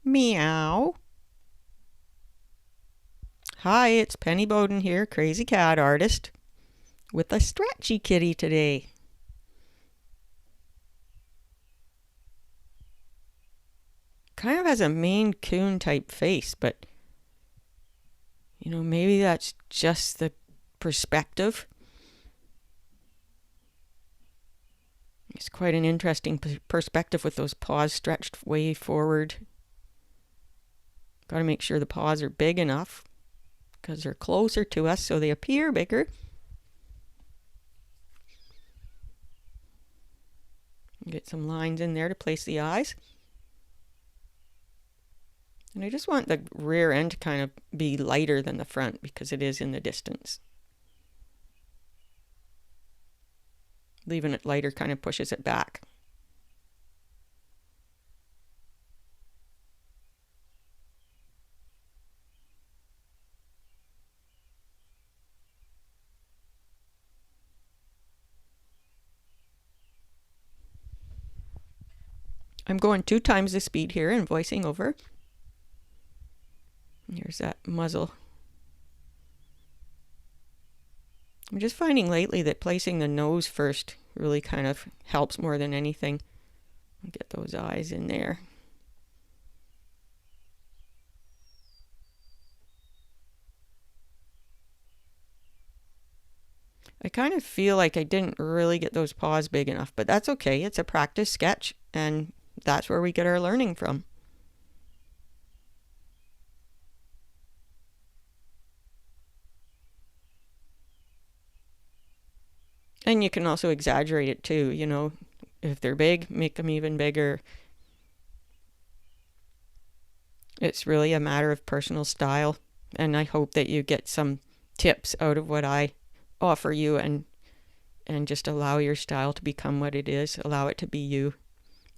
Meow. Hi, it's Penny Bowden here, crazy cat artist, with a stretchy kitty today. Kind of has a Maine Coon type face, but maybe that's just the perspective. It's quite an interesting perspective with those paws stretched way forward. Got to make sure the paws are big enough because they're closer to us, so they appear bigger. Get some lines in there to place the eyes. And I just want the rear end to kind of be lighter than the front because it is in the distance. Leaving it lighter kind of pushes it back. I'm going 2 times the speed here and voicing over. Here's that muzzle. I'm just finding lately that placing the nose first really kind of helps more than anything. Get those eyes in there. I kind of feel like I didn't really get those paws big enough, but that's okay. It's a practice sketch, and that's where we get our learning from. And you can also exaggerate it too, if they're big, make them even bigger. It's really a matter of personal style, and I hope that you get some tips out of what I offer you and just allow your style to become what it is. Allow it to be you.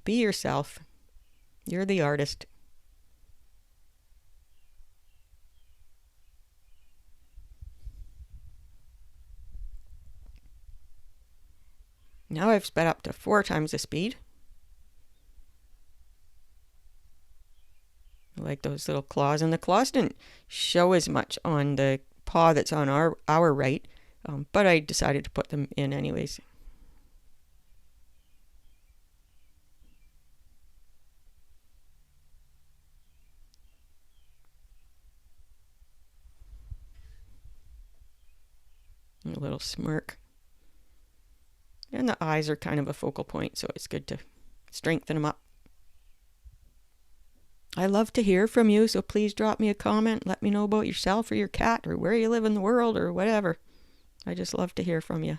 Be yourself. You're the artist. Now I've sped up to 4 times the speed. I like those little claws, and the claws didn't show as much on the paw that's on our right, but I decided to put them in anyways. And a little smirk. And the eyes are kind of a focal point, so it's good to strengthen them up. I love to hear from you, so please drop me a comment. Let me know about yourself or your cat or where you live in the world or whatever. I just love to hear from you.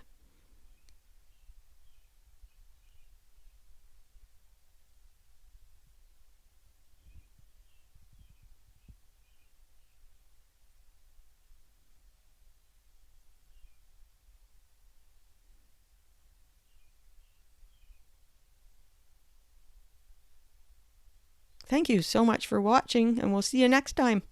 Thank you so much for watching, and we'll see you next time.